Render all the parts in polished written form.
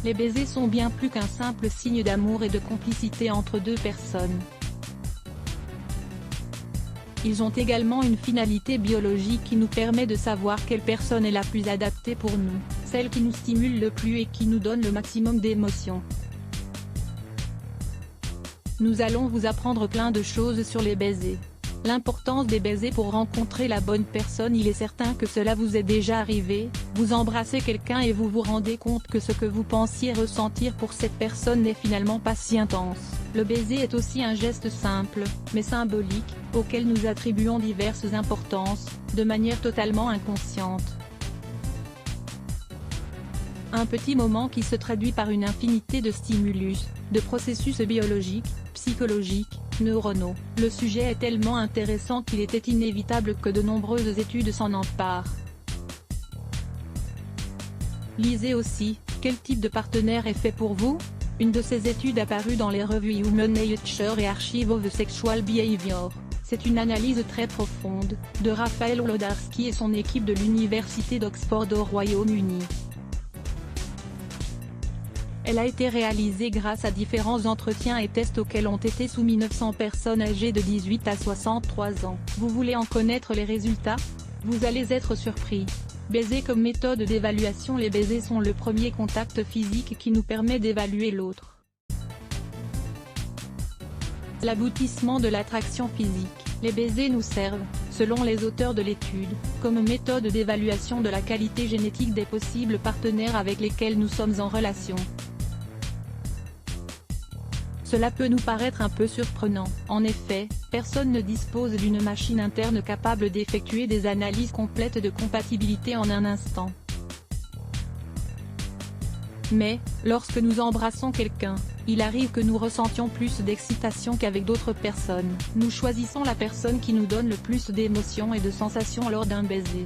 Les baisers sont bien plus qu'un simple signe d'amour et de complicité entre deux personnes. Ils ont également une finalité biologique qui nous permet de savoir quelle personne est la plus adaptée pour nous, celle qui nous stimule le plus et qui nous donne le maximum d'émotions. Nous allons vous apprendre plein de choses sur les baisers. L'importance des baisers pour rencontrer la bonne personne. Il est certain que cela vous est déjà arrivé, vous embrassez quelqu'un et vous vous rendez compte que ce que vous pensiez ressentir pour cette personne n'est finalement pas si intense. Le baiser est aussi un geste simple, mais symbolique, auquel nous attribuons diverses importances, de manière totalement inconsciente. Un petit moment qui se traduit par une infinité de stimulus, de processus biologiques, psychologiques, neuronaux. Le sujet est tellement intéressant qu'il était inévitable que de nombreuses études s'en emparent. Lisez aussi, quel type de partenaire est fait pour vous? Une de ces études apparue dans les revues Human Nature et Archive of Sexual Behavior. C'est une analyse très profonde, de Raphaël Wlodarski et son équipe de l'Université d'Oxford au Royaume-Uni. Elle a été réalisée grâce à différents entretiens et tests auxquels ont été soumis 900 personnes âgées de 18 à 63 ans. Vous voulez en connaître les résultats? Vous allez être surpris. Baiser comme méthode d'évaluation. Les baisers sont le premier contact physique qui nous permet d'évaluer l'autre. L'aboutissement de l'attraction physique. Les baisers nous servent, selon les auteurs de l'étude, comme méthode d'évaluation de la qualité génétique des possibles partenaires avec lesquels nous sommes en relation. Cela peut nous paraître un peu surprenant. En effet, personne ne dispose d'une machine interne capable d'effectuer des analyses complètes de compatibilité en un instant. Mais, lorsque nous embrassons quelqu'un, il arrive que nous ressentions plus d'excitation qu'avec d'autres personnes. Nous choisissons la personne qui nous donne le plus d'émotions et de sensations lors d'un baiser.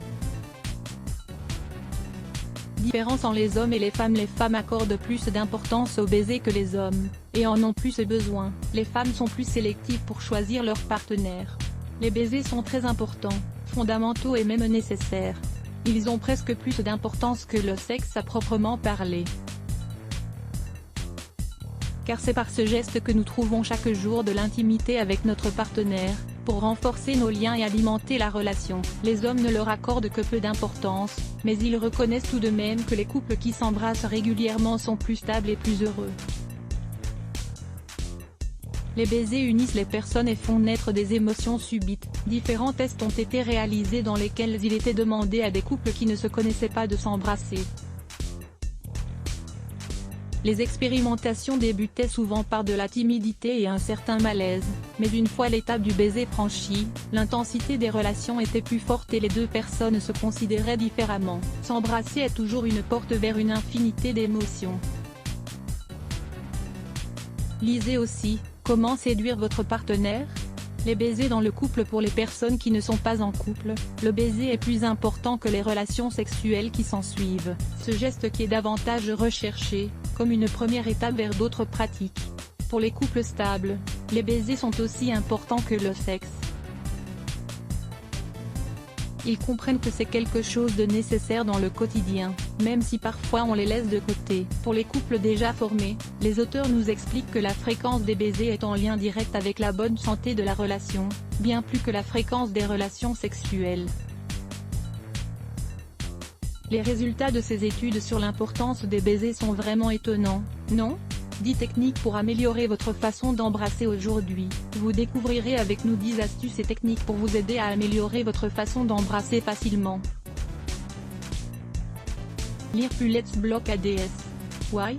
Différence en les hommes et les femmes accordent plus d'importance au baiser que les hommes, et en ont plus besoin. Les femmes sont plus sélectives pour choisir leur partenaire. Les baisers sont très importants, fondamentaux et même nécessaires. Ils ont presque plus d'importance que le sexe à proprement parler. Car c'est par ce geste que nous trouvons chaque jour de l'intimité avec notre partenaire, pour renforcer nos liens et alimenter la relation. Les hommes ne leur accordent que peu d'importance, mais ils reconnaissent tout de même que les couples qui s'embrassent régulièrement sont plus stables et plus heureux. Les baisers unissent les personnes et font naître des émotions subites. Différents tests ont été réalisés dans lesquels il était demandé à des couples qui ne se connaissaient pas de s'embrasser. Les expérimentations débutaient souvent par de la timidité et un certain malaise, mais une fois l'étape du baiser franchie, l'intensité des relations était plus forte et les deux personnes se considéraient différemment. S'embrasser est toujours une porte vers une infinité d'émotions. Lisez aussi, comment séduire votre partenaire? Les baisers dans le couple. Pour les personnes qui ne sont pas en couple, le baiser est plus important que les relations sexuelles qui s'ensuivent. Ce geste qui est davantage recherché, comme une première étape vers d'autres pratiques. Pour les couples stables, les baisers sont aussi importants que le sexe. Ils comprennent que c'est quelque chose de nécessaire dans le quotidien, même si parfois on les laisse de côté. Pour les couples déjà formés, les auteurs nous expliquent que la fréquence des baisers est en lien direct avec la bonne santé de la relation, bien plus que la fréquence des relations sexuelles. Les résultats de ces études sur l'importance des baisers sont vraiment étonnants, non? 10 techniques pour améliorer votre façon d'embrasser aujourd'hui. Vous découvrirez avec nous 10 astuces et techniques pour vous aider à améliorer votre façon d'embrasser facilement. Lire plus Let's Block ADS. Why?